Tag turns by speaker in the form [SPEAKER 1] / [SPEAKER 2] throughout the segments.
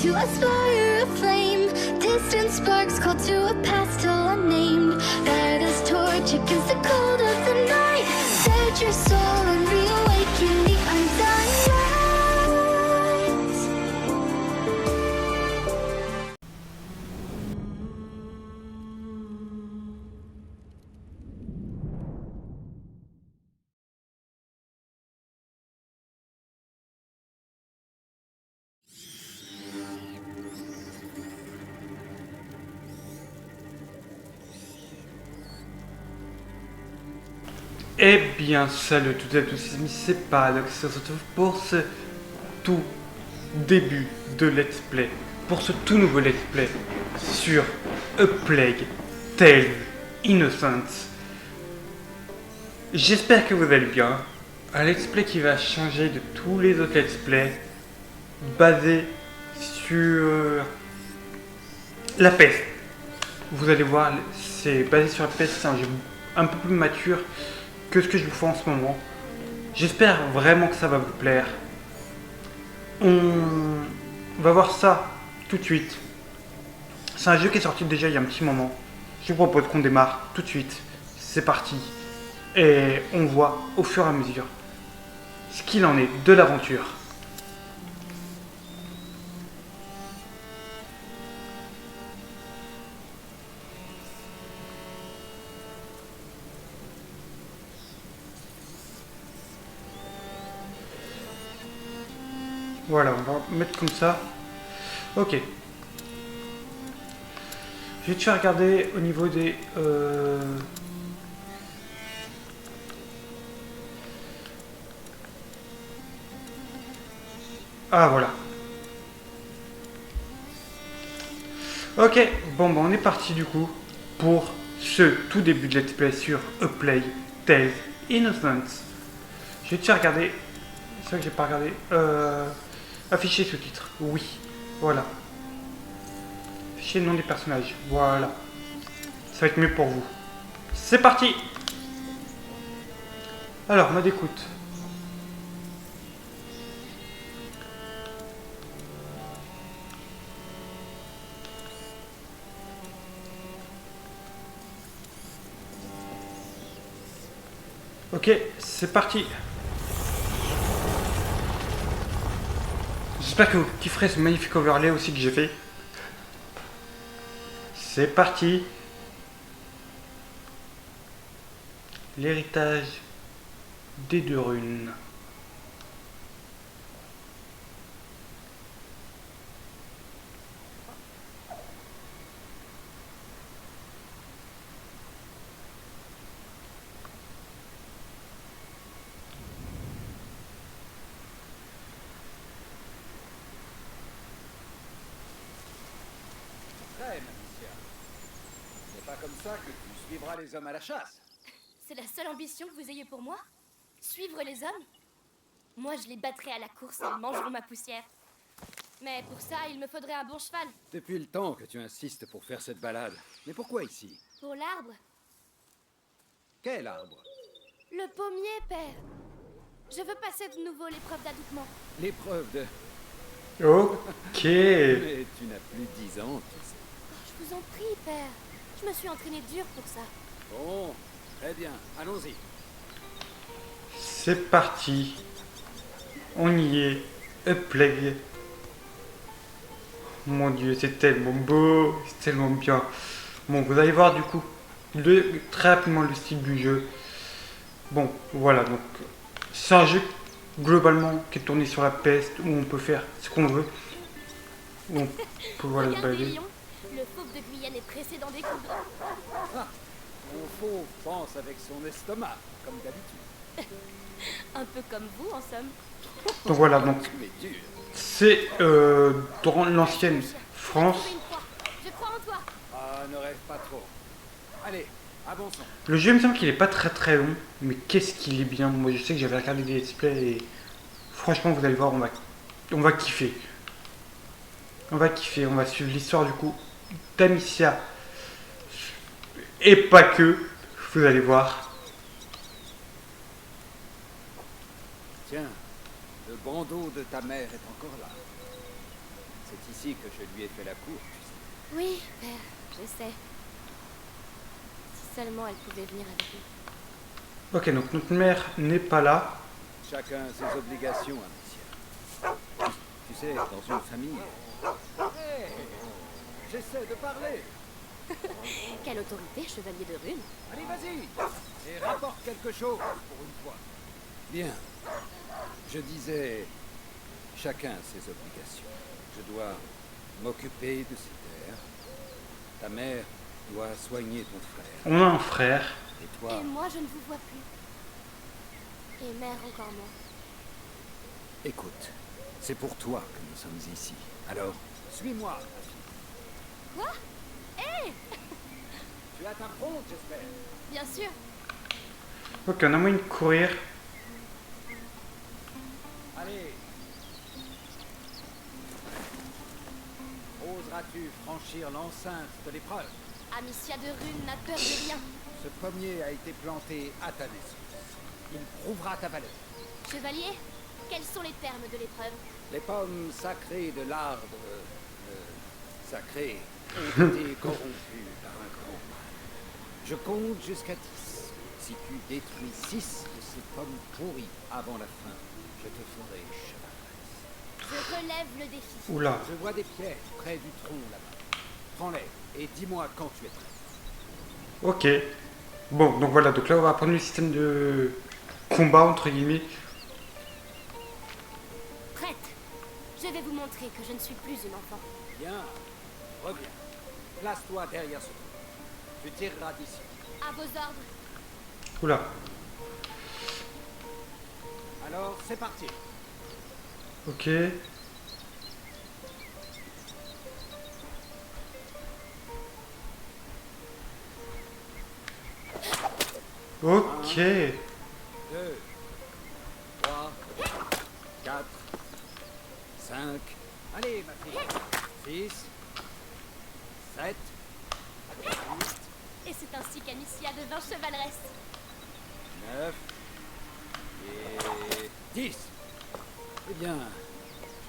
[SPEAKER 1] to aspire a flame. Distant sparks call to a past still unnamed. That is torch against the cold of the night. Set your soul and reawaken the undying light.
[SPEAKER 2] Eh bien, salut à toutes et à tous, c'est Paradox, on se retrouve pour ce tout début de Let's Play, pour ce tout nouveau Let's Play sur A Plague Tale Innocence. J'espère que vous allez bien. Un Let's Play qui va changer de tous les autres Let's Play, basé sur la peste. Vous allez voir, c'est basé sur la peste, c'est un jeu un peu plus mature que ce que je vous fais en ce moment. J'espère vraiment que ça va vous plaire. On va voir ça tout de suite. C'est un jeu qui est sorti déjà il y a un petit moment. Je vous propose qu'on démarre tout de suite. C'est parti. Et on voit au fur et à mesure ce qu'il en est de l'aventure. Voilà, on va mettre comme ça. Ok. Je vais te faire regarder au niveau des... Ah, voilà. Ok, bon, on est parti du coup pour ce tout début de Let's Play sur A Plague Tale Innocence. Je vais te faire regarder... C'est vrai que j'ai pas regardé... Afficher sous-titres, oui, voilà. Afficher le nom des personnages, voilà. Ça va être mieux pour vous. C'est parti. Alors, mode écoute. Ok, c'est parti. J'espère que vous kifferez ce magnifique overlay aussi que j'ai fait. C'est parti. L'héritage des deux runes.
[SPEAKER 3] C'est pas comme ça que tu suivras les hommes à la chasse.
[SPEAKER 4] C'est la seule ambition que vous ayez pour moi? Suivre les hommes? Moi, je les battrai à la course et ils mangeront ma poussière. Mais pour ça, il me faudrait un bon cheval.
[SPEAKER 3] Depuis le temps que tu insistes pour faire cette balade. Mais pourquoi ici?
[SPEAKER 4] Pour l'arbre?
[SPEAKER 3] Quel arbre?
[SPEAKER 4] Le pommier, père. Je veux passer de nouveau l'épreuve d'adoubement.
[SPEAKER 3] L'épreuve de...
[SPEAKER 2] Ok.
[SPEAKER 3] Mais tu n'as plus 10 ans, tu sais.
[SPEAKER 4] Je vous en prie, père. Je me suis entraîné dur pour ça.
[SPEAKER 3] Bon, très bien, allons-y.
[SPEAKER 2] C'est parti. On y est. A Plague. Mon dieu, c'est tellement beau. C'est tellement bien. Bon, vous allez voir du coup très rapidement le style du jeu. Bon, voilà. Donc, c'est un jeu globalement qui est tourné sur la peste où on peut faire ce qu'on veut. Où on peut voilà, se
[SPEAKER 4] Regardez,
[SPEAKER 2] balader.
[SPEAKER 4] Lion. Le fauve de Guyane est pressé dans des coups.
[SPEAKER 3] Mon fauve pense avec son estomac, comme d'habitude.
[SPEAKER 4] Un peu comme vous, en somme.
[SPEAKER 2] Donc voilà, donc
[SPEAKER 3] Tu es dur.
[SPEAKER 2] c'est dans l'ancienne France.
[SPEAKER 4] Trouve une croix. Je crois en toi.
[SPEAKER 3] Ah, ne rêve pas trop. Allez, avançons.
[SPEAKER 2] Le jeu, il me semble qu'il est pas très long, mais qu'est-ce qu'il est bien. Moi, je sais que j'avais regardé des let's play et franchement, vous allez voir, on va kiffer. On va kiffer, on va suivre l'histoire du coup d'Amicia. Et pas que, vous allez voir.
[SPEAKER 3] Tiens, le bandeau de ta mère est encore là. C'est ici que je lui ai fait la cour, tu sais.
[SPEAKER 4] Oui, père, je sais. Si seulement elle pouvait venir avec nous.
[SPEAKER 2] Ok, donc notre mère n'est pas là.
[SPEAKER 3] Chacun ses obligations, Amicia. Tu sais, dans une famille... Hé, j'essaie de parler.
[SPEAKER 4] Quelle autorité, chevalier de rune.
[SPEAKER 3] Allez, vas-y, et rapporte quelque chose pour une fois. Bien. Je disais, chacun ses obligations. Je dois m'occuper de ses terres. Ta mère doit soigner ton frère.
[SPEAKER 2] On a un frère.
[SPEAKER 3] Et toi,
[SPEAKER 4] Et moi, je ne vous vois plus. Et mère encore moins.
[SPEAKER 3] écoute, c'est pour toi que nous sommes ici. Alors, suis-moi, ma fille.
[SPEAKER 4] Quoi? Hé!
[SPEAKER 3] Tu as ta fronde, j'espère.
[SPEAKER 4] Bien sûr.
[SPEAKER 2] Ok, on a moyen de courir.
[SPEAKER 3] Allez. Oseras-tu franchir l'enceinte de l'épreuve?
[SPEAKER 4] Amicia de rune n'a peur de rien.
[SPEAKER 3] Ce pommier a été planté à ta naissance. Il prouvera ta valeur.
[SPEAKER 4] Chevalier, quels sont les termes de l'épreuve?
[SPEAKER 3] Les pommes sacrées de l'arbre sacré ont été corrompues par un grand mal. Je compte jusqu'à 10. Si tu détruis 6 de ces pommes pourries avant la fin, je te ferai chevaleresse.
[SPEAKER 4] Je relève le défi.
[SPEAKER 2] Oula.
[SPEAKER 3] Je vois des pierres près du tronc là-bas. Prends-les et dis-moi quand tu es prêt.
[SPEAKER 2] Ok. Bon, donc voilà, donc là on va apprendre le système de combat entre guillemets.
[SPEAKER 4] Prête. Je vais vous montrer que je ne suis plus une enfant.
[SPEAKER 3] Bien, reviens. Place-toi derrière ce tronc. Tu tireras d'ici.
[SPEAKER 4] À vos ordres.
[SPEAKER 2] Oula.
[SPEAKER 3] Alors, c'est parti.
[SPEAKER 2] Ok. Ok.
[SPEAKER 3] 2, 3, 4, 5. Allez, ma fille. 6, 7, 8,
[SPEAKER 4] Et c'est ainsi qu'Amicia devint chevaleresse.
[SPEAKER 3] 9 et 10. Eh bien,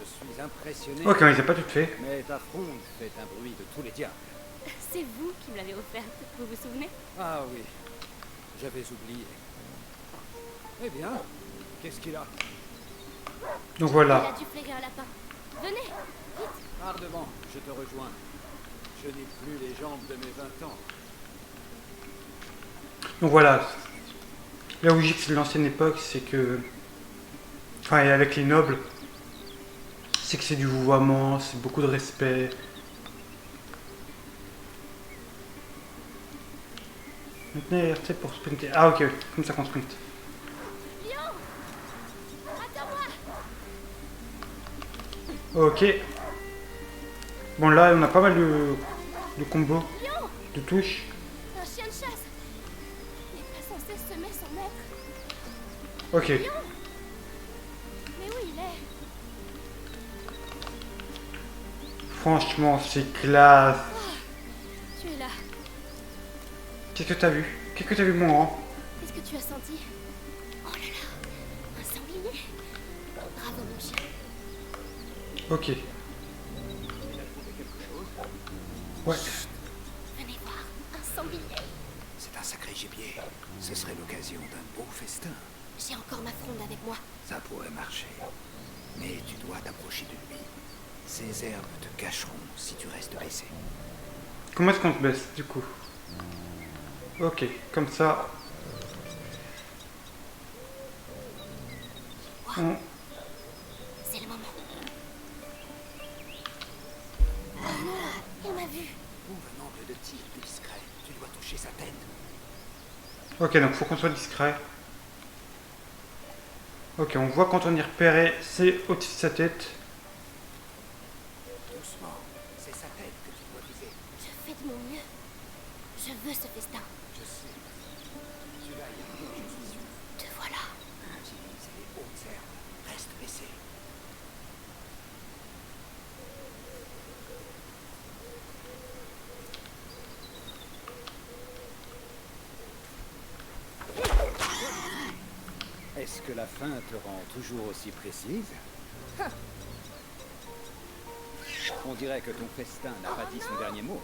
[SPEAKER 3] je suis impressionné.
[SPEAKER 2] Ok, on les a pas toutes fait.
[SPEAKER 3] Mais ta fronde fait un bruit de tous les diables.
[SPEAKER 4] C'est vous qui me l'avez offerte, vous vous souvenez?
[SPEAKER 3] Ah oui, j'avais oublié. Eh bien, qu'est-ce qu'il a?
[SPEAKER 2] Donc
[SPEAKER 4] Il
[SPEAKER 2] voilà.
[SPEAKER 4] a dû flairer un lapin. Venez, vite.
[SPEAKER 3] Par devant, je te rejoins. Je n'ai plus les jambes de mes 20 ans.
[SPEAKER 2] Donc voilà. Là où je dis que c'est de l'ancienne époque, c'est que. Enfin, et avec les nobles, c'est que c'est du vouvoiement, c'est beaucoup de respect. Maintenez RT pour sprinter. Ah ok, comme ça qu'on sprint.
[SPEAKER 4] Lion, attends-moi.
[SPEAKER 2] Ok. Bon là, on a pas mal de combos,
[SPEAKER 4] Lion,
[SPEAKER 2] de touches.
[SPEAKER 4] un chien de chasse. Il n'est pas censé semer son maître.
[SPEAKER 2] Ok.
[SPEAKER 4] Lion. Mais où il est?
[SPEAKER 2] Franchement, c'est classe.
[SPEAKER 4] Tu es là.
[SPEAKER 2] Qu'est-ce que t'as vu? Qu'est-ce que t'as vu, mon grand?
[SPEAKER 4] Qu'est-ce que tu as senti? Oh là là, un sanglier. Bravo mon chien.
[SPEAKER 2] Ok. Ouais.
[SPEAKER 4] Venez voir, un sanglier.
[SPEAKER 3] C'est un sacré gibier. Ce serait l'occasion d'un beau festin.
[SPEAKER 4] J'ai encore ma fronde avec moi.
[SPEAKER 3] Ça pourrait marcher. Mais tu dois t'approcher de lui. Ces herbes te cacheront si tu restes baissé.
[SPEAKER 2] Comment est-ce qu'on se baisse, du coup? Ok, comme ça. On-
[SPEAKER 4] C'est le moment. Oh non, il m'a vu.
[SPEAKER 3] Trouve un angle de tir discret. Tu dois toucher sa tête.
[SPEAKER 2] Ok, donc faut qu'on soit discret. Ok, on voit quand on est repéré, c'est au-dessus de sa tête.
[SPEAKER 3] Doucement. C'est sa tête que tu dois viser.
[SPEAKER 4] Je fais de mon mieux. Je veux ce festin.
[SPEAKER 3] Je sais. Tu vas y arriver, je suis sûr.
[SPEAKER 4] Te voilà.
[SPEAKER 3] Utilise les hautes herbes. Reste baissé. Est-ce que la faim te rend toujours aussi précise? On dirait que ton festin n'a pas dit son dernier mot.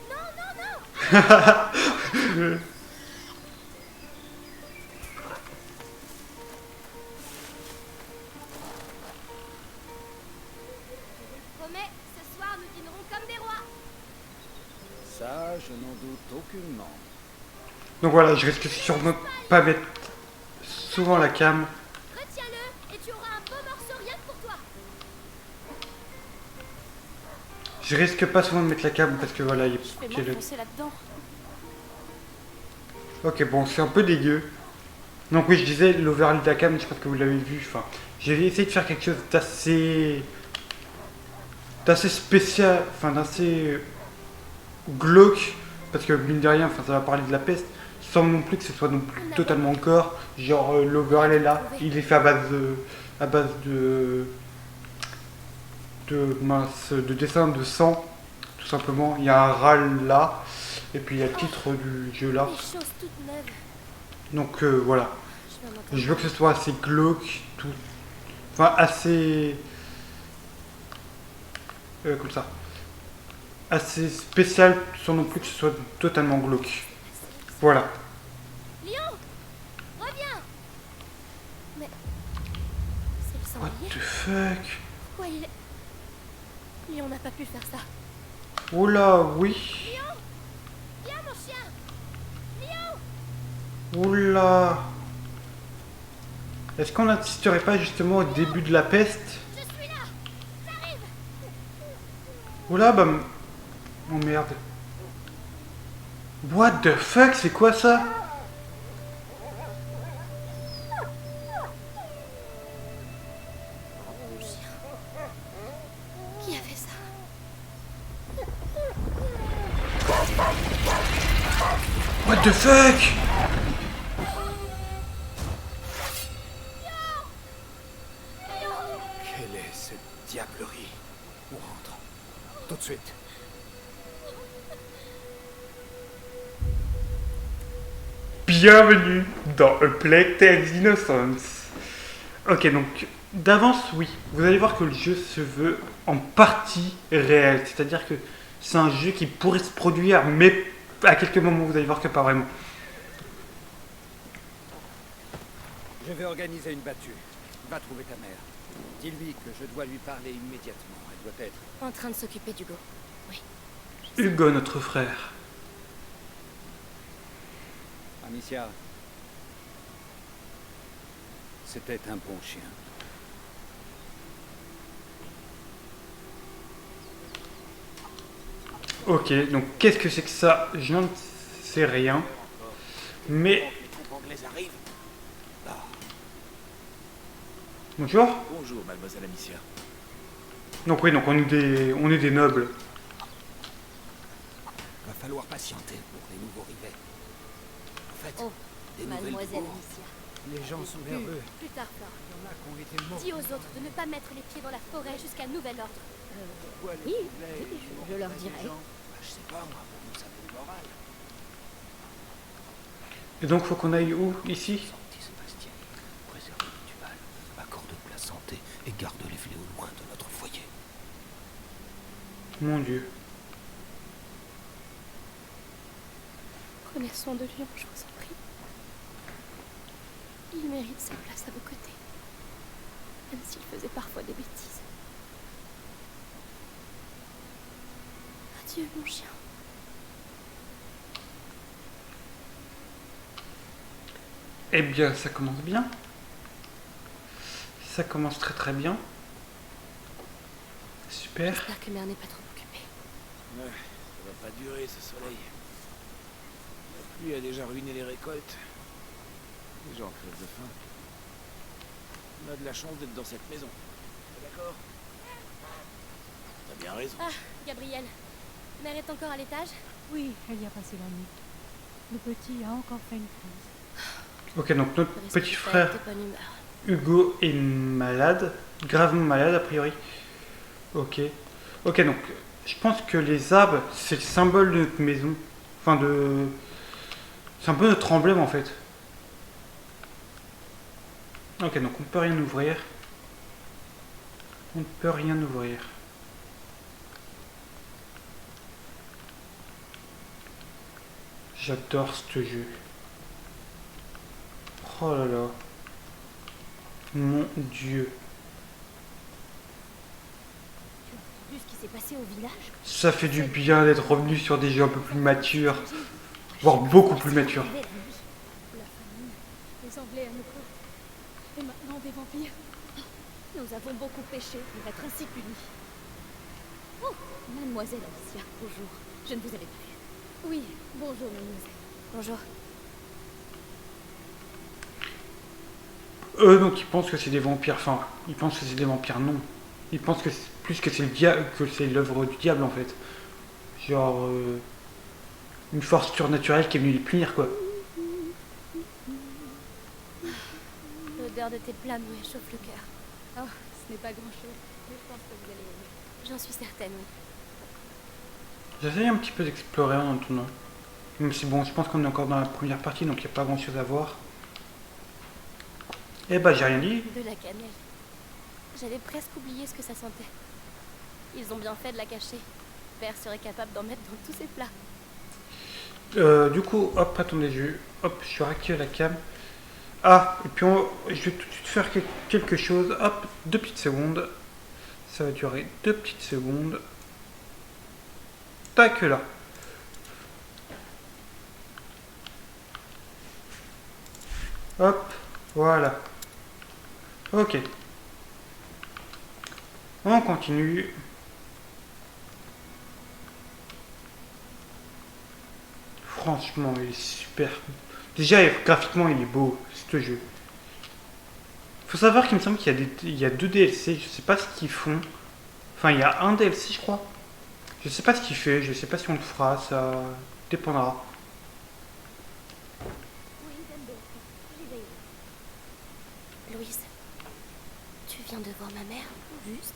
[SPEAKER 4] Promets, ce soir nous dînerons comme des rois.
[SPEAKER 3] Ça, je n'en doute aucunement.
[SPEAKER 2] Donc voilà, je risque sûrement pas mettre souvent la cam.
[SPEAKER 4] Retiens-le et tu auras un beau morceau rien que pour toi.
[SPEAKER 2] Je risque pas souvent de mettre la cam parce que voilà, il
[SPEAKER 4] Je vais
[SPEAKER 2] y a le...
[SPEAKER 4] m'enfoncer là-dedans.
[SPEAKER 2] Ok, bon, c'est un peu dégueu. Donc oui, je disais, l'overlay de la cam, je pense que vous l'avez vu. Enfin, j'ai essayé de faire quelque chose d'assez spécial, enfin d'assez glauque, parce que mine de rien, enfin, ça va parler de la peste, sans non plus que ce soit non plus totalement gore. Genre l'overlay là, il est fait à base de dessin de sang, tout simplement. Il y a un râle là, et puis il y a le titre du jeu là.
[SPEAKER 4] Des choses toutes neuves.
[SPEAKER 2] Donc voilà.
[SPEAKER 4] Je vais m'entendre.
[SPEAKER 2] Je veux que ce soit assez glauque, tout. Enfin, assez. Comme ça. Assez spécial, sans non plus que ce soit totalement glauque. Voilà.
[SPEAKER 4] Lion, reviens. Mais c'est le
[SPEAKER 2] What
[SPEAKER 4] sanglier.
[SPEAKER 2] the fuck?
[SPEAKER 4] Pourquoi il est... Lion n'a pas pu faire ça.
[SPEAKER 2] Oh là, oui.
[SPEAKER 4] Viens mon chien.
[SPEAKER 2] Oh là. Est-ce qu'on n'insisterait pas justement au début de la peste?
[SPEAKER 4] Je suis là. J'arrive.
[SPEAKER 2] Oh là, bah. Oh merde. What the fuck? C'est quoi ça?
[SPEAKER 4] Mon chien. Qui a fait ça?
[SPEAKER 2] What the fuck?
[SPEAKER 3] Quelle est cette diablerie? On rentre. Tout de suite.
[SPEAKER 2] Bienvenue dans A Plague Tale Innocence. Ok, donc d'avance, oui. Vous allez voir que le jeu se veut en partie réel. C'est-à-dire que c'est un jeu qui pourrait se produire, mais à quelques moments, vous allez voir que pas vraiment.
[SPEAKER 3] Je vais organiser une battue. Va trouver ta mère. Dis-lui que je dois lui parler immédiatement. Elle doit être...
[SPEAKER 4] En train de s'occuper d'Hugo.
[SPEAKER 2] Hugo, notre frère.
[SPEAKER 3] Amicia. C'était un bon chien.
[SPEAKER 2] Ok, donc qu'est-ce que c'est que ça? Je n'en sais rien. Mais...
[SPEAKER 5] Les troupes anglaises arrivent.
[SPEAKER 2] Bonjour.
[SPEAKER 5] Bonjour, mademoiselle Amicia.
[SPEAKER 2] Donc oui, donc on est des nobles.
[SPEAKER 5] Va falloir patienter pour les nouveaux rivets. En fait,
[SPEAKER 4] Oh,
[SPEAKER 5] des nouvelles
[SPEAKER 4] Mademoiselle
[SPEAKER 5] bourgs.
[SPEAKER 4] Alicia.
[SPEAKER 3] Les gens sont nerveux.
[SPEAKER 4] Plus tard, Flore.
[SPEAKER 3] Il y en a qui ont été morts.
[SPEAKER 4] Dis aux autres de ne pas mettre les pieds dans la forêt jusqu'à nouvel ordre.
[SPEAKER 3] Oui,
[SPEAKER 4] je leur dirai.
[SPEAKER 5] Bah, je sais pas, moi, pour nous, ça fait le moral.
[SPEAKER 2] Et donc faut qu'on aille où? Ici?
[SPEAKER 5] Sancti Sébastien, préservez du mal, accorde-nous la santé et garde les fléaux loin de notre foyer.
[SPEAKER 2] Mon Dieu.
[SPEAKER 4] Prenez soin de Lion, je vous en prie. Il mérite sa place à vos côtés. Même s'il faisait parfois des bêtises. Adieu, mon chien.
[SPEAKER 2] Eh bien, ça commence bien. Ça commence très très bien. Super.
[SPEAKER 4] J'espère que Mère n'est pas trop occupée.
[SPEAKER 5] Ouais, ça va pas durer, ce soleil. La pluie a déjà ruiné les récoltes. Les gens crèvent de faim. On a de la chance d'être dans cette maison. T'es d'accord? T'as bien raison.
[SPEAKER 4] Ah, Gabriel. Mère est encore à l'étage?
[SPEAKER 6] Oui, elle y a passé la nuit. Le petit a encore fait une crise.
[SPEAKER 2] Ok, donc notre
[SPEAKER 4] Le
[SPEAKER 2] petit
[SPEAKER 4] responsable
[SPEAKER 2] frère
[SPEAKER 4] de bonne humeur.
[SPEAKER 2] Hugo est malade, gravement malade a priori. Ok. Ok, donc je pense que les arbres, c'est le symbole de notre maison. Enfin de... C'est un peu notre emblème en fait. Ok, donc on peut rien ouvrir. On ne peut rien ouvrir. J'adore ce jeu. Oh là là. Mon Dieu.
[SPEAKER 6] Tu as entendu ce qui s'est passé au village?
[SPEAKER 2] Ça fait du bien d'être revenu sur des jeux un peu plus matures. Voire beaucoup plus matures.
[SPEAKER 6] La famine, les Anglais à nouveau. Et maintenant des vampires. Nous avons beaucoup péché pour être ainsi punis. Oh, mademoiselle Alicia, bonjour. Je ne vous avais pas vu. Oui, bonjour mademoiselle.
[SPEAKER 4] Bonjour.
[SPEAKER 2] Eux, donc, ils pensent que c'est des vampires. Enfin, ils pensent que c'est des vampires, non. Ils pensent que c'est plus que c'est le diable, que c'est l'œuvre du diable, en fait. Genre, une force surnaturelle qui est venue les punir, quoi.
[SPEAKER 4] L'odeur de tes plats me réchauffe le cœur.
[SPEAKER 6] Oh, ce n'est pas grand-chose, mais je pense que vous allez aimer.
[SPEAKER 4] J'en suis certaine, oui.
[SPEAKER 2] J'essaie un petit peu d'explorer en attendant. Même si bon, je pense qu'on est encore dans la première partie, donc il n'y a pas grand chose à voir. Eh bah, j'ai rien dit.
[SPEAKER 4] De la cannelle. J'avais presque oublié ce que ça sentait. Ils ont bien fait de la cacher. Père serait capable d'en mettre dans tous ses plats.
[SPEAKER 2] Du coup, hop, attendez, hop, je vais réactiver la cam. Ah, et puis je vais tout de suite faire quelque chose. Hop, 2 petites secondes. Ça va durer 2 petites secondes. Tac, là. Hop, voilà. Ok. On continue. Franchement, il est super. Déjà, graphiquement, il est beau, ce jeu. Faut savoir qu'il me semble qu'il y a 2 DLC, je sais pas ce qu'ils font. Enfin, il y a un DLC, je crois. Je sais pas ce qu'il fait, je sais pas si on le fera, ça dépendra.
[SPEAKER 6] Oui, Denberg, j'y vais.
[SPEAKER 4] Louise, tu viens de voir ma mère, juste?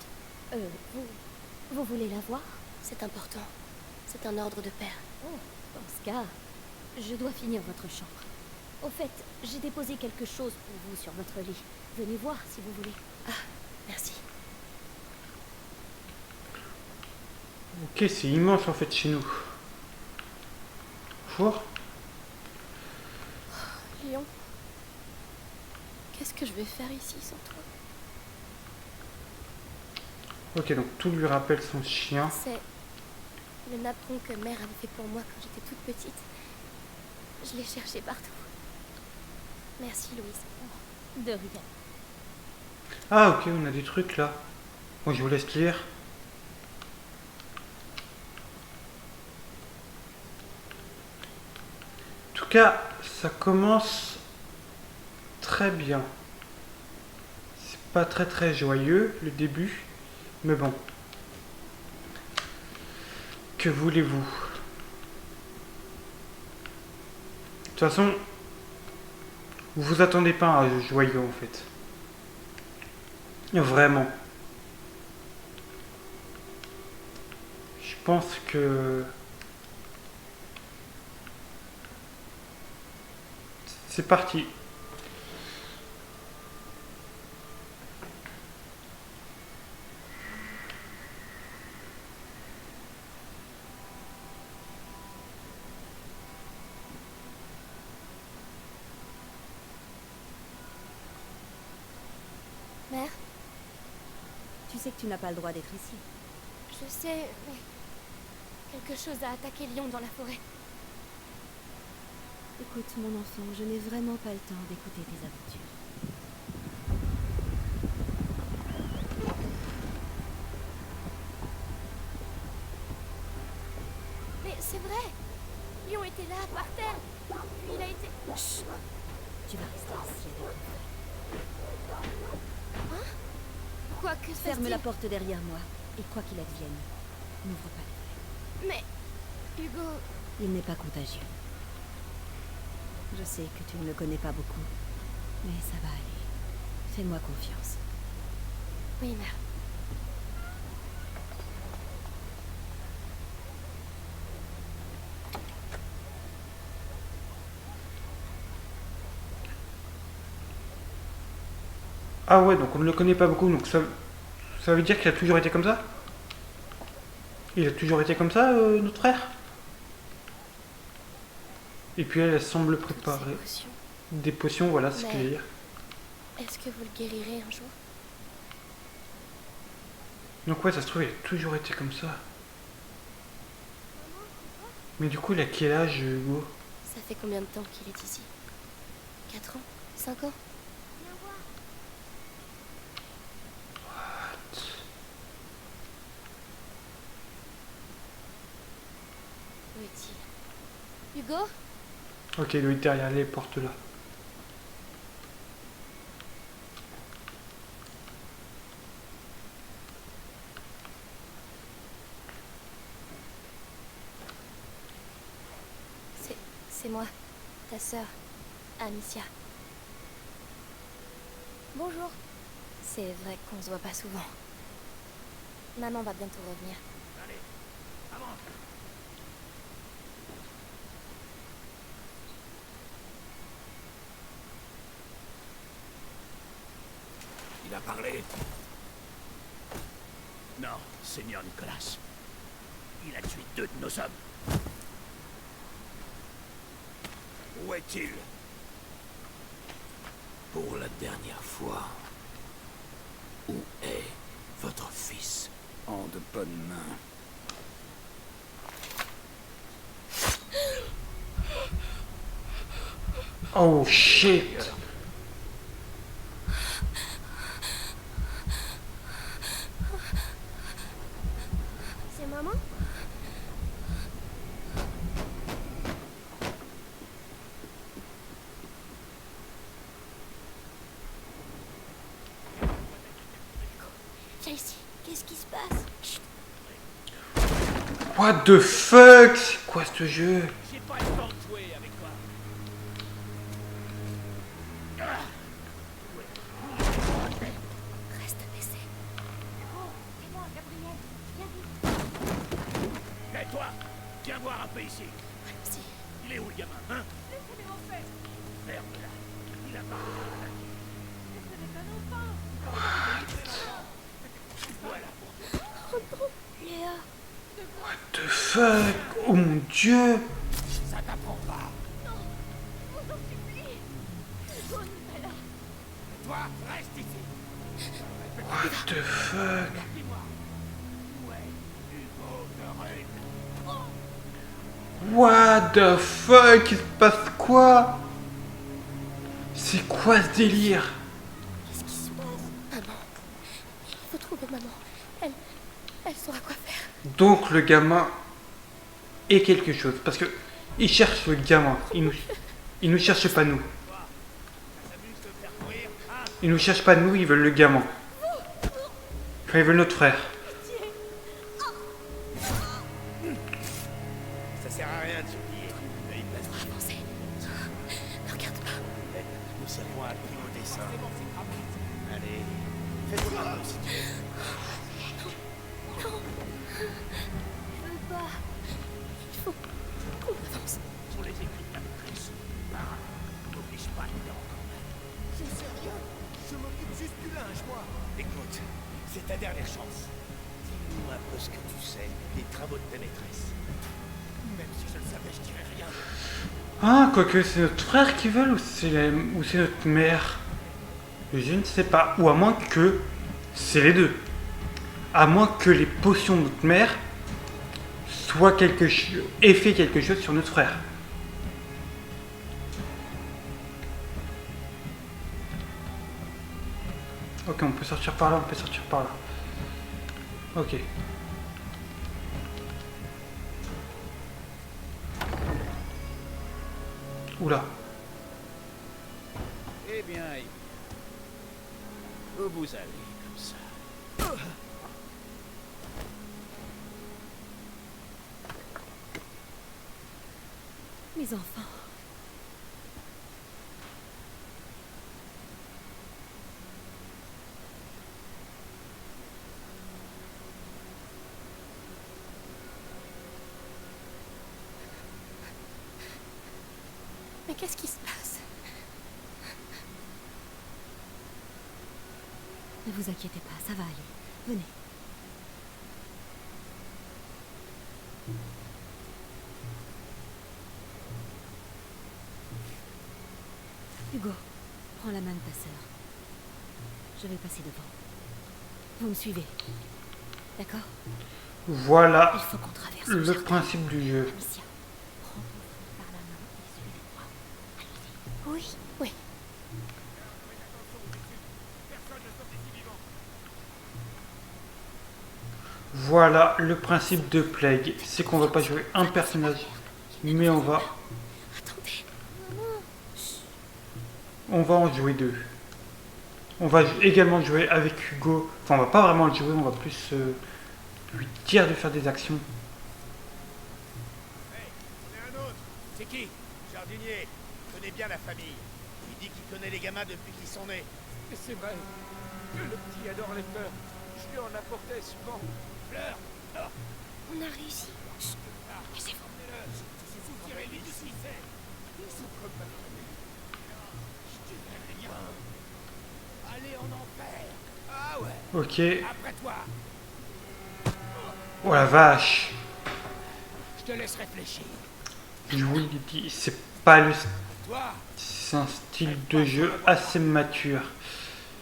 [SPEAKER 6] Vous voulez la voir?
[SPEAKER 4] C'est important. C'est un ordre de père.
[SPEAKER 6] Oh, dans ce cas, je dois finir votre chambre. Au fait, j'ai déposé quelque chose pour vous sur votre lit. Venez voir si vous voulez.
[SPEAKER 4] Ah, merci.
[SPEAKER 2] Ok, c'est immense en fait chez nous. Bonjour.
[SPEAKER 4] Léon, qu'est-ce que je vais faire ici sans toi?
[SPEAKER 2] Ok, donc tout lui rappelle son chien.
[SPEAKER 4] C'est le napperon que mère avait fait pour moi quand j'étais toute petite. Je l'ai cherché partout. Merci, Louise.
[SPEAKER 6] De rien.
[SPEAKER 2] Ah ok, on a des trucs là. Bon, je vous laisse lire. En tout cas, ça commence très bien. C'est pas très joyeux le début, mais bon. Que voulez-vous? De toute façon, vous vous attendez pas à un jeu joyeux en fait. Vraiment. Je pense que c'est parti.
[SPEAKER 4] Mère,
[SPEAKER 6] Tu sais que tu n'as pas le droit d'être ici.
[SPEAKER 4] je sais, mais quelque chose a attaqué Léon dans la forêt.
[SPEAKER 6] Écoute, mon enfant, je n'ai vraiment pas le temps d'écouter tes aventures.
[SPEAKER 4] Mais c'est vrai, Léon était là, par terre. Puis il a été...
[SPEAKER 6] Chut. Tu vas rester ici avec moi.
[SPEAKER 4] Hein? Pourquoi? Que se
[SPEAKER 6] Ferme
[SPEAKER 4] passe-t-il?
[SPEAKER 6] la porte derrière moi, et quoi qu'il advienne, n'ouvre pas les volets.
[SPEAKER 4] Mais... Hugo...
[SPEAKER 6] Il n'est pas contagieux. Je sais que tu ne le connais pas beaucoup, mais ça va aller. Fais-moi confiance.
[SPEAKER 4] Oui, mère.
[SPEAKER 2] Ah ouais, donc on ne le connaît pas beaucoup, donc ça veut dire qu'il a toujours été comme ça? Il a toujours été comme ça, notre frère? Et puis elle semble
[SPEAKER 4] Toutes ces
[SPEAKER 2] préparer
[SPEAKER 4] potions.
[SPEAKER 2] des potions, voilà ce
[SPEAKER 4] Mais-
[SPEAKER 2] qu'il y a dire.
[SPEAKER 4] Est-ce que vous le guérirez un jour?
[SPEAKER 2] Donc ouais, ça se trouve, il a toujours été comme ça. Mais du coup, il a quel âge, Hugo?
[SPEAKER 4] Ça fait combien de temps qu'il est ici? 4 ans? 5 ans? Où est-il? Hugo?
[SPEAKER 2] Ok, il doit être derrière les portes là.
[SPEAKER 4] C'est moi, ta sœur, Amicia. Bonjour. C'est vrai qu'on se voit pas souvent. Maman va bientôt revenir.
[SPEAKER 5] Allez, avance. Il a parlé. Non, Seigneur Nicolas. Il a tué 2 de nos hommes. Où est-il? Pour la dernière fois, où est votre fils?
[SPEAKER 3] En de bonnes mains.
[SPEAKER 2] Oh shit!
[SPEAKER 4] C'est maman? Viens ici. Qu'est-ce qui se passe? Chut.
[SPEAKER 2] What the fuck? C'est quoi ce jeu?
[SPEAKER 5] J'ai pas le temps de jouer avec toi.
[SPEAKER 4] Reste baissé.
[SPEAKER 5] Et toi, viens voir un peu ici.
[SPEAKER 4] Si.
[SPEAKER 5] Il est où le gamin, hein? Ferme-la. Il a pas
[SPEAKER 4] Léa.
[SPEAKER 2] What the fuck? Oh mon dieu!
[SPEAKER 5] Ça t'apprend pas. Toi, reste ici.
[SPEAKER 2] What the fuck?
[SPEAKER 5] Dis-moi. Où est Hugo de Rune?
[SPEAKER 2] What the fuck? Il se passe quoi? C'est quoi ce délire?
[SPEAKER 4] Qu'est-ce qui se passe? Maman. Il faut trouver maman. Elle saura quoi faire.
[SPEAKER 2] Donc le gamin est quelque chose. Parce que il cherche le gamin. Il nous cherche pas nous. Ils nous cherchent pas nous, ils veulent le gamin. Enfin, ils veulent notre frère.
[SPEAKER 5] Ça sert à rien de supplier.
[SPEAKER 4] Avancez. Ne regarde pas.
[SPEAKER 5] Nous servons à plus haut dessin. Allez, fais-toi un peu si tu veux.
[SPEAKER 4] Je veux pas. Il faut qu'on avance.
[SPEAKER 5] Sur les écrits de la maîtresse. N'oblige pas les dents quand même.
[SPEAKER 3] Je sais rien. Je m'occupe juste du linge, moi.
[SPEAKER 5] Écoute, c'est ta dernière chance. Dis-nous un peu ce que tu sais des travaux de ta maîtresse. Même si je le savais, je dirais rien.
[SPEAKER 2] Ah, quoique c'est notre frère qui veulent ou c'est notre mère. Je ne sais pas. Ou à moins que c'est les deux. À moins que les potions de notre mère soient aient fait quelque chose sur notre frère. Ok, on peut sortir par là, on peut sortir par là. Ok. Oula.
[SPEAKER 5] Eh bien, où vous allez comme ça?
[SPEAKER 6] Mes enfants.
[SPEAKER 4] Mais qu'est-ce qui se passe?
[SPEAKER 6] Ne vous inquiétez pas, ça va aller. Venez. Hugo, prends la main de ta sœur. Je vais passer devant. Vous me suivez. D'accord? Il
[SPEAKER 2] Voilà
[SPEAKER 6] faut qu'on traverse
[SPEAKER 2] le
[SPEAKER 6] jardin.
[SPEAKER 2] principe du jeu.
[SPEAKER 6] Amicia, prends ton frère par la main et suivez-moi. Allez-y. Oui, oui.
[SPEAKER 2] Voilà le principe de Plague. C'est qu'on va pas jouer un personnage, mais on va
[SPEAKER 6] Attendez.
[SPEAKER 2] en jouer deux. On va également jouer avec Hugo. Enfin, on va pas vraiment le jouer, on va plus lui dire de faire des actions.
[SPEAKER 5] Hey, on est un autre. C'est qui? Jardinier. Il connaît bien la famille. Il dit qu'il connaît les gamins depuis qu'ils sont nés. Et c'est vrai. Que le petit adore les fleurs. Je lui en apportais souvent. Fleurs? Ah,
[SPEAKER 6] On a réussi. Chut.
[SPEAKER 5] laissez-vous. Vous tirez vite ce qu'il fait. Ils sont comme ma famille. Je dirais rien. Allez en enfer. Ah ouais.
[SPEAKER 2] Ok.
[SPEAKER 5] Après toi.
[SPEAKER 2] Oh la vache.
[SPEAKER 5] Je te laisse réfléchir.
[SPEAKER 2] Je vous l'ai dit, c'est pas le...
[SPEAKER 5] Toi,
[SPEAKER 2] C'est un style de jeu assez mature.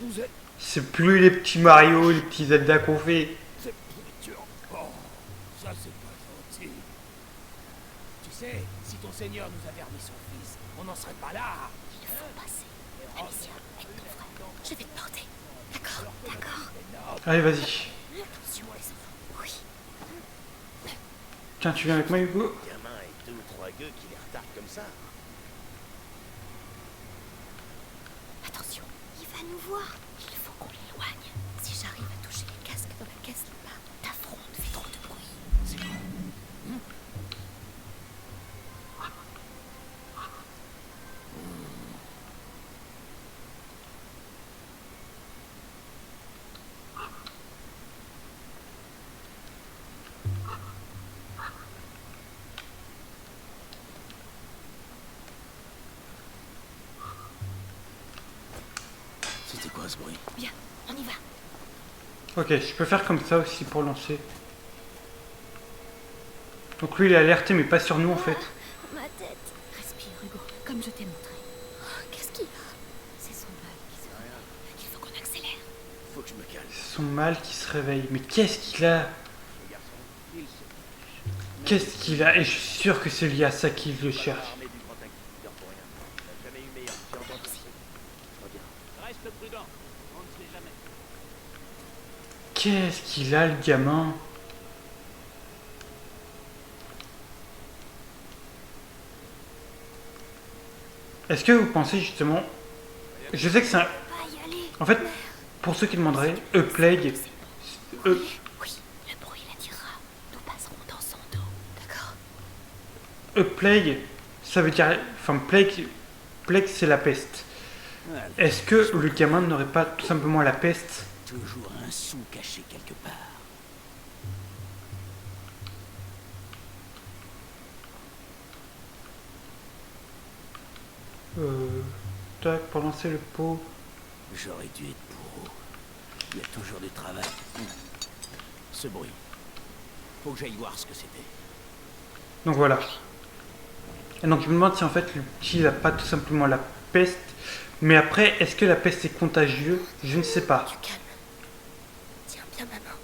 [SPEAKER 5] vous êtes...
[SPEAKER 2] C'est plus les petits Mario, les petits Zelda qu'on fait.
[SPEAKER 5] C'est pourriture. Oh, ça c'est pas gentil. Tu sais, si ton seigneur nous avait remis son fils, on n'en serait pas là.
[SPEAKER 6] Il faut passer. Amicia, aide ton frère. Je vais te porter. D'accord, d'accord.
[SPEAKER 2] Allez, vas-y.
[SPEAKER 6] Attention, les enfants. Oui.
[SPEAKER 2] Tiens, tu viens avec moi, Hugo?
[SPEAKER 7] Gamin et 2 ou 3 gueux qui les retardent comme ça.
[SPEAKER 6] Attention, il va nous voir. Il faut qu'on l'éloigne. Si j'arrive à toucher les casques dans la caisse là-bas, ta fronde fait trop de bruit. C'est bon.
[SPEAKER 5] C'était quoi ce bruit?
[SPEAKER 6] Bien, on y va.
[SPEAKER 2] Ok, je peux faire comme ça aussi pour lancer. Donc lui, il est alerté, mais pas sur nous en fait.
[SPEAKER 6] Ma tête. Respire, Hugo, comme je t'ai montré. Oh, qu'est-ce qu'il a? C'est son mal qui se réveille. Il faut qu'on accélère.
[SPEAKER 7] Faut que je me calme.
[SPEAKER 2] C'est son mal qui se réveille. Mais qu'est-ce qu'il a?
[SPEAKER 7] Le garçon, il se
[SPEAKER 2] Qu'est-ce qu'il a? Et je suis sûr que c'est lié à ça qu'il le cherche.
[SPEAKER 7] armé du grand inquisiteur pour rien. T'as jamais eu meilleur. J'ai entendu ça. Je reviens.
[SPEAKER 5] Reste prudent. On ne sait jamais.
[SPEAKER 2] Qu'est-ce qu'il a, le gamin? Est-ce que vous pensez justement... Je sais que c'est un...
[SPEAKER 6] On va y aller.
[SPEAKER 2] En fait, pour ceux qui demanderaient, A Plague...
[SPEAKER 6] Oui, le bruit l'attirera. Nous passerons dans son dos. D'accord?
[SPEAKER 2] A Plague, ça veut dire... Enfin, Plague... Plague, c'est la peste. Est-ce que le gamin n'aurait pas tout simplement la peste?
[SPEAKER 5] Toujours un sou caché quelque part.
[SPEAKER 2] Tac, pour lancer le pot...
[SPEAKER 5] J'aurais dû être bourreau. Il y a toujours du travail. Ce bruit. Faut que j'aille voir ce que c'était.
[SPEAKER 2] Donc voilà. Et donc je me demande si en fait le petit n'a pas tout simplement la peste. Mais après, est-ce que la peste est contagieuse? Je ne sais pas.
[SPEAKER 6] Du calme. Tiens bien ma main.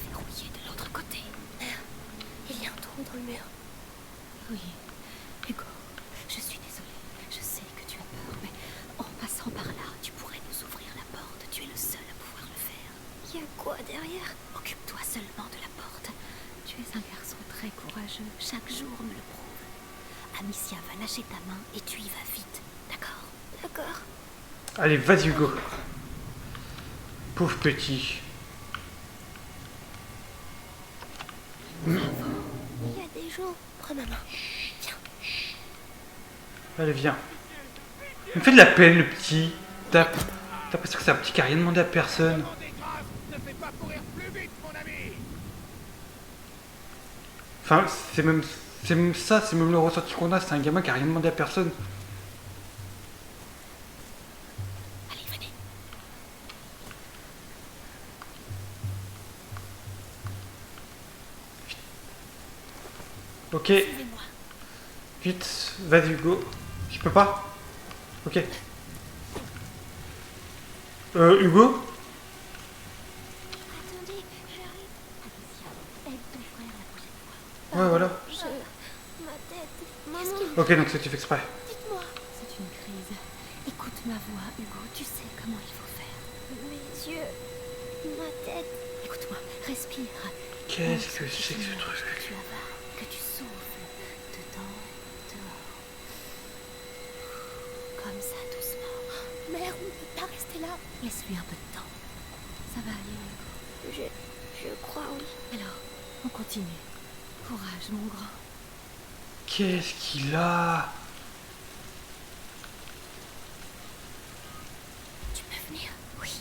[SPEAKER 6] Verrouillé de l'autre côté. Merde, il y a un trou dans le mur. Oui, Hugo, je suis désolée. Je sais que tu as peur, mais en passant par là, tu pourrais nous ouvrir la porte. Tu es le seul à pouvoir le faire. Il y a quoi derrière? Occupe-toi seulement de la porte. Tu es un garçon très courageux. Chaque jour me le prouve. Amicia va lâcher ta main et tu y vas vite. D'accord? D'accord.
[SPEAKER 2] Allez, vas-y Hugo. Pauvre petit.
[SPEAKER 6] Il y a des gens. Prends ma main. Viens.
[SPEAKER 2] Allez, viens. Il me fait de la peine le petit. T'as l'impression que c'est un petit qui a rien demandé à personne.
[SPEAKER 5] Des grâces, ne fais pas courir plus vite, mon ami.
[SPEAKER 2] Enfin, c'est même ça, c'est même le ressenti qu'on a. C'est un gamin qui a rien demandé à personne.
[SPEAKER 6] Allez, venez.
[SPEAKER 2] Ok,
[SPEAKER 6] Suivez-moi.
[SPEAKER 2] vite, vas-y Hugo. Je peux pas? Ok. Hugo?
[SPEAKER 6] Attendez, j'arrive. Alicia, aide ton frère la prochaine fois.
[SPEAKER 2] Ouais, voilà.
[SPEAKER 6] Ma tête. Maman.
[SPEAKER 2] Ok, donc ça tu fais exprès.
[SPEAKER 6] Dites-moi. C'est une crise. Écoute ma voix, Hugo. Tu sais comment il faut faire. Mes yeux. Ma tête. Écoute-moi. Respire.
[SPEAKER 2] Qu'est-ce que c'est que ce
[SPEAKER 6] Que
[SPEAKER 2] truc?
[SPEAKER 6] tu avales, que tu souffles. Dedans, dehors. Comme ça, doucement.
[SPEAKER 4] Mère, on ne peut pas rester là.
[SPEAKER 6] Laisse-lui un peu de temps. Ça va aller, Hugo. Je crois, oui. Alors, on continue. Courage, mon grand.
[SPEAKER 2] Qu'est-ce qu'il a?
[SPEAKER 6] Tu peux venir? Oui.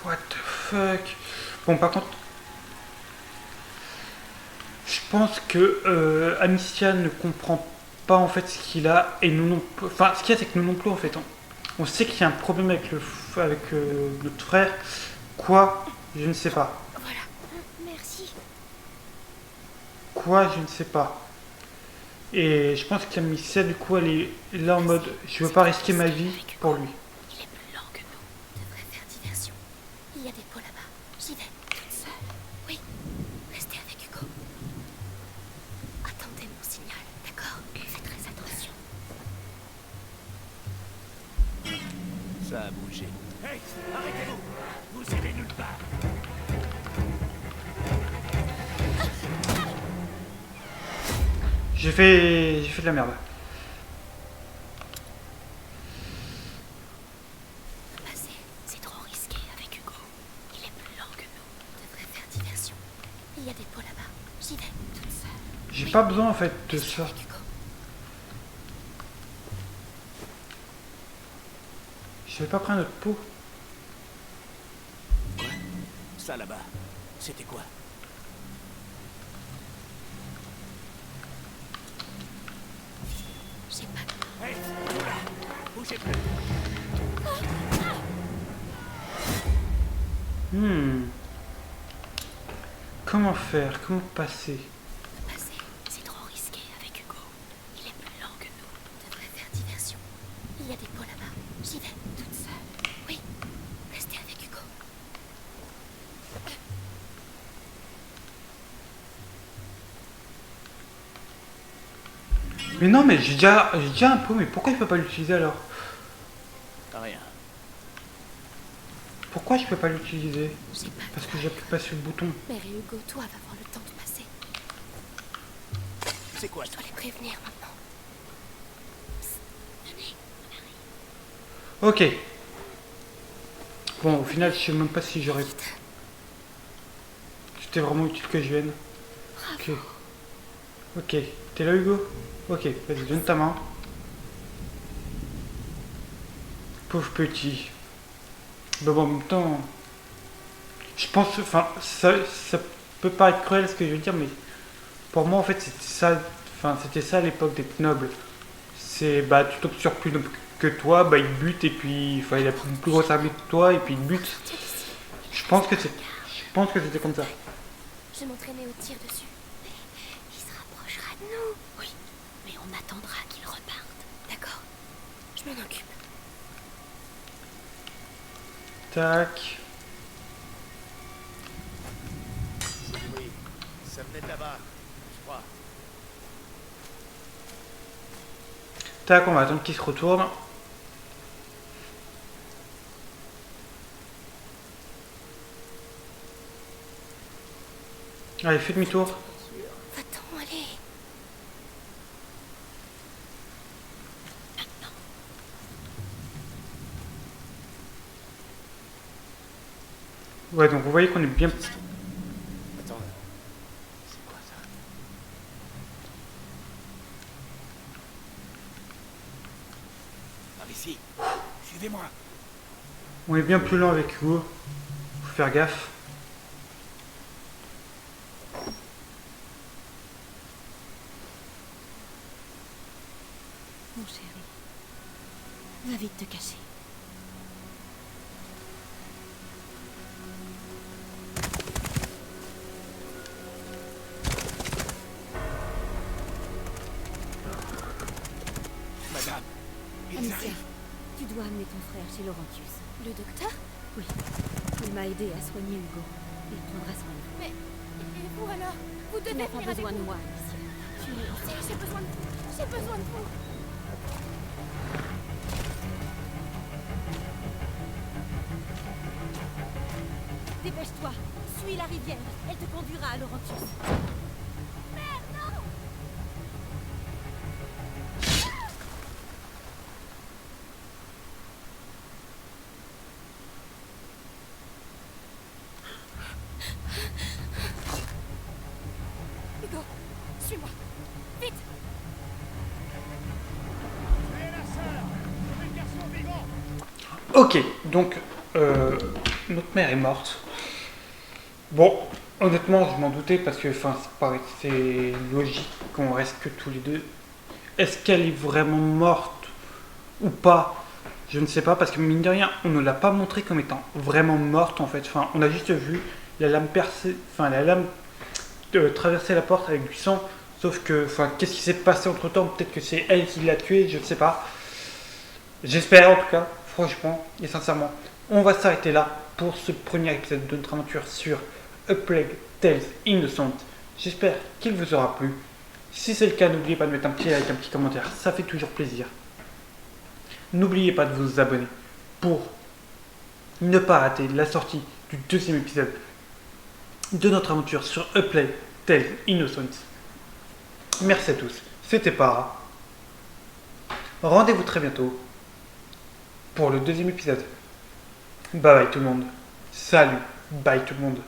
[SPEAKER 2] What the fuck? Bon, par contre, je pense que Amicia ne comprend pas en fait ce qu'il a et nous non plus. Enfin, ce qu'il y a, c'est que nous non plus en fait. On sait qu'il y a un problème avec notre frère. Quoi? Je ne sais pas.
[SPEAKER 6] Voilà. Merci.
[SPEAKER 2] Quoi? Je ne sais pas. Et je pense qu'Amicia, du coup, elle est là en mode je veux pas risquer ma vie pour lui.
[SPEAKER 6] Il est plus lent que nous. Devrait faire diversion. Il y a des pots là-bas. J'y vais. Toute seule. Oui. Restez avec Hugo. Attendez mon signal, d'accord? Faites très attention.
[SPEAKER 5] Ça a bougé. Hey, arrêtez-vous! Vous irez nulle part.
[SPEAKER 2] J'ai fait de la merde.
[SPEAKER 6] Passer, c'est trop risqué avec Hugo. Il est plus lent que nous. Devrait faire diversion. Il y a des pots là-bas. J'y vais. Toute seule.
[SPEAKER 2] J'ai pas besoin en fait de ça.
[SPEAKER 6] Avec Hugo.
[SPEAKER 2] Je vais pas prendre notre peau.
[SPEAKER 5] Quoi? Ça là-bas, c'était quoi?
[SPEAKER 6] J'ai pas.
[SPEAKER 5] Hey, vous là! Bougez plus!
[SPEAKER 2] Comment faire? Comment passer?
[SPEAKER 6] Passer, c'est trop risqué avec Hugo. Il est plus lent que nous. Devrait faire diversion. Il y a des pots là-bas. J'y vais. Toute seule. Oui. Restez avec Hugo.
[SPEAKER 2] Mais non, mais j'ai déjà un pot, mais pourquoi je peux pas l'utiliser alors?
[SPEAKER 5] Rien.
[SPEAKER 2] Pourquoi je peux pas l'utiliser?
[SPEAKER 6] J'ai pas.
[SPEAKER 2] Parce que j'appuie pas sur le bouton.
[SPEAKER 6] Mère et Hugo, toi, va avoir le temps de passer.
[SPEAKER 5] C'est quoi
[SPEAKER 6] Je
[SPEAKER 5] ça?
[SPEAKER 6] dois les prévenir maintenant. Psst, venez.
[SPEAKER 2] Ok. Bon, au final, je sais même pas si j'aurais... C'était vraiment utile que je vienne. Ok. Ok. T'es là, Hugo? Ok, vas-y, donne ta main. Pauvre petit. Mais bon, en même temps... Je pense... Enfin, ça peut paraître cruel ce que je veux dire, mais... Pour moi, en fait, c'était ça... Enfin, c'était ça à l'époque des nobles. C'est... Bah, tu tombes sur plus noble que toi, bah, il bute, et puis... Enfin, il a une plus grosse armée que toi, et puis il bute. Je pense que c'était comme ça.
[SPEAKER 6] Je vais m'entraîner au tir dessus. Il se rapprochera de nous. Oui, mais on attendra qu'il reparte. D'accord. Je m'en occupe.
[SPEAKER 2] Tac.
[SPEAKER 7] Oui, ça venait de là-bas, je crois.
[SPEAKER 2] Tac, on va attendre qu'il se retourne. Allez, fais demi-tour.
[SPEAKER 6] Va-t'en, allez. Maintenant.
[SPEAKER 2] Ouais, donc vous voyez qu'on est bien...
[SPEAKER 7] Attends, c'est quoi ça?
[SPEAKER 5] Par ici. Suivez-moi.
[SPEAKER 2] On est bien plus lent avec Hugo. Faut faire gaffe.
[SPEAKER 6] Mon chéri. Va vite te cacher. Amicia, tu dois amener ton frère chez Laurentius.
[SPEAKER 4] Le docteur?
[SPEAKER 6] Oui. Il m'a aidé à soigner Hugo. Il prendra soin de vous.
[SPEAKER 4] Mais... Et vous alors? Vous
[SPEAKER 6] Tu
[SPEAKER 4] devez
[SPEAKER 6] n'as pas
[SPEAKER 4] venir avec
[SPEAKER 6] besoin de
[SPEAKER 4] nous.
[SPEAKER 6] moi, Amicia. Tu es...
[SPEAKER 4] Si, j'ai besoin de vous. J'ai besoin de vous.
[SPEAKER 6] Dépêche-toi. Suis la rivière. Elle te conduira à Laurentius.
[SPEAKER 4] Merde, non! Hugo, suis-moi. Vite!
[SPEAKER 2] Ok, donc notre mère est morte. Bon, honnêtement, je m'en doutais parce que c'est logique qu'on reste que tous les deux. Est-ce qu'elle est vraiment morte ou pas? Je ne sais pas parce que mine de rien, on ne l'a pas montré comme étant vraiment morte en fait. Enfin, on a juste vu la lame percer, enfin la lame traverser la porte avec du sang. Sauf que, qu'est-ce qui s'est passé entre temps? Peut-être que c'est elle qui l'a tué, je ne sais pas. J'espère en tout cas, franchement et sincèrement. On va s'arrêter là pour ce premier épisode de notre aventure sur A Plague Tales Innocent. J'espère qu'il vous aura plu. Si c'est le cas, n'oubliez pas de mettre un petit like, un petit commentaire, ça fait toujours plaisir. N'oubliez pas de vous abonner pour ne pas rater la sortie du deuxième épisode de notre aventure sur A Plague Tales Innocent. Merci à tous, c'était Para. Rendez-vous très bientôt pour le deuxième épisode. Bye bye tout le monde. Salut, bye tout le monde.